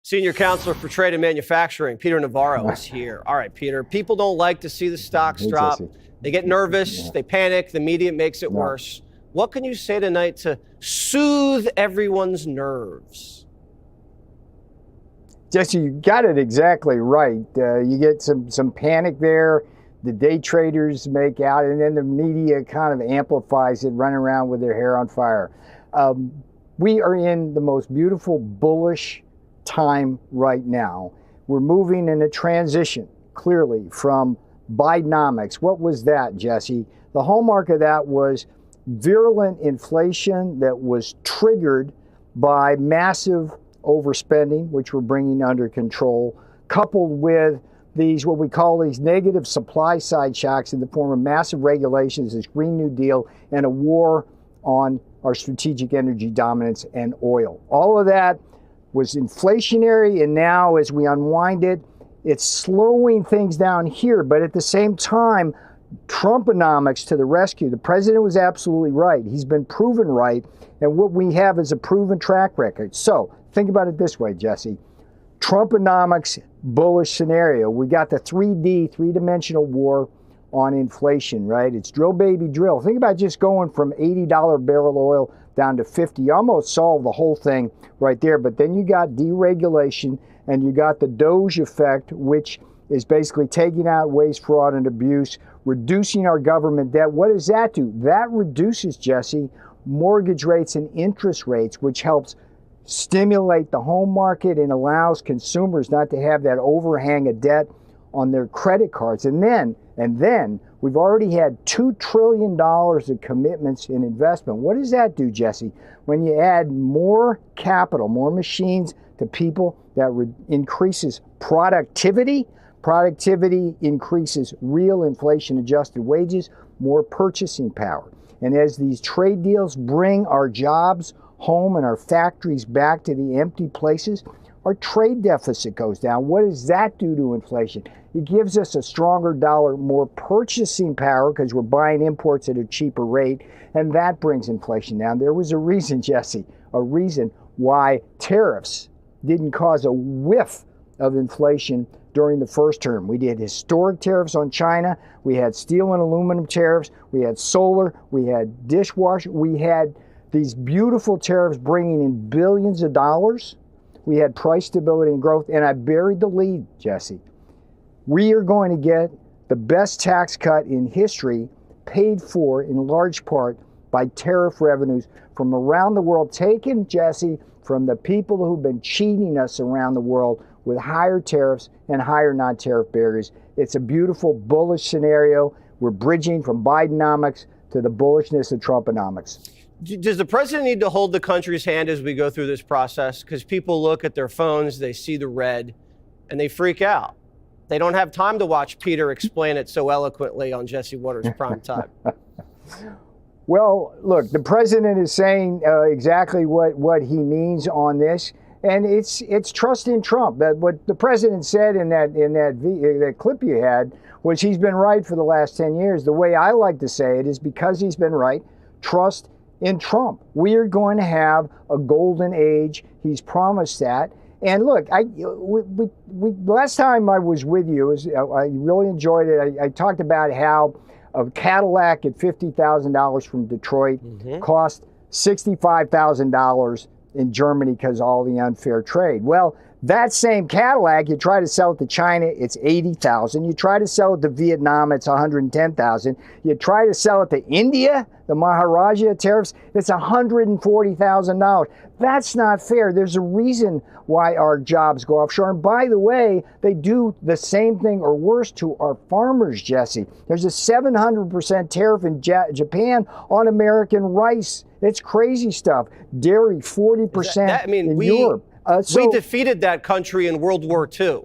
Senior Counselor for Trade and Manufacturing, Peter Navarro, is here. All right, Peter, people don't like to see the stocks drop. They get nervous, they panic, the media makes it worse. What can you say tonight to soothe everyone's nerves? Jesse, you got it exactly right. You get some panic there. The day traders make out, and then the media kind of amplifies it, running around with their hair on fire. We are in the most beautiful bullish time right now. We're moving in a transition, clearly, from Bidenomics. What was that, Jesse? The hallmark of that was virulent inflation that was triggered by massive overspending, which we're bringing under control, coupled with these, what we call these negative supply side shocks in the form of massive regulations, this Green New Deal, and a war on our strategic energy dominance and oil. All of that was inflationary, and now as we unwind it, it's slowing things down here. But at the same time, Trumpenomics to the rescue. The president was absolutely right. He's been proven right, and what we have is a proven track record. So think about it this way, Jesse. Trumpenomics bullish scenario. We got the 3D, three-dimensional war on inflation, right? It's drill, baby, drill. Think about just going from $80 barrel oil down to 50. You almost solved the whole thing right there. But then you got deregulation, and you got the Doge effect, which is basically taking out waste, fraud, and abuse, reducing our government debt. What does that do? That reduces, Jesse, mortgage rates and interest rates, which helps stimulate the home market and allows consumers not to have that overhang of debt on their credit cards. And then we've already had $2 trillion of commitments in investment. What does that do, Jesse? When you add more capital, more machines to people, that increases productivity. Productivity increases real inflation-adjusted wages, more purchasing power. And as these trade deals bring our jobs home and our factories back to the empty places, our trade deficit goes down. What does that do to inflation? It gives us a stronger dollar, more purchasing power because we're buying imports at a cheaper rate, and that brings inflation down. There was a reason, Jesse, a reason why tariffs didn't cause a whiff of inflation during the first term. We did historic tariffs on China. We had steel and aluminum tariffs. We had solar. We had dishwasher. We had these beautiful tariffs bringing in billions of dollars. We had price stability and growth, and I buried the lead, Jesse. We are going to get the best tax cut in history, paid for in large part by tariff revenues from around the world, taken, Jesse, from the people who've been cheating us around the world with higher tariffs and higher non-tariff barriers. It's a beautiful bullish scenario. We're bridging from Bidenomics to the bullishness of Trumpenomics. Does the president need to hold the country's hand as we go through this process? Because people look at their phones, they see the red, and they freak out. They don't have time to watch Peter explain it so eloquently on Jesse Watters Prime Time. Well, look, the president is saying exactly what he means on this, and it's trust in Trump. That what the president said in that clip you had was he's been right for the last 10 years. The way I like to say it is because he's been right, trust in Trump. We are going to have a golden age. He's promised that. And look, last time I was with you, I really enjoyed it. I talked about how a Cadillac at $50,000 from Detroit cost $65,000 in Germany because of all the unfair trade. Well, that same Cadillac, you try to sell it to China, it's $80,000. You try to sell it to Vietnam, it's $110,000. You try to sell it to India, the Maharaja tariffs, it's $140,000. That's not fair. There's a reason why our jobs go offshore. And by the way, they do the same thing or worse to our farmers, Jesse. There's a 700% tariff in Japan on American rice. It's crazy stuff. Dairy, 40% in Europe. We defeated that country in World War II,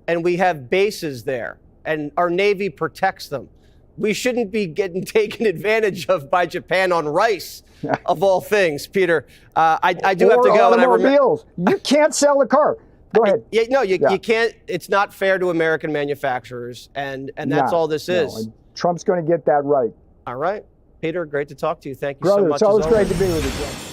and we have bases there, and our Navy protects them. We shouldn't be getting taken advantage of by Japan on rice, of all things, Peter. I do have to go. And automobiles. You can't sell a car. Go ahead. You can't. It's not fair to American manufacturers, and that's all this is. Trump's going to get that right. All right. Peter, great to talk to you. Thank you Brother, so much. It's always great to be with you, John.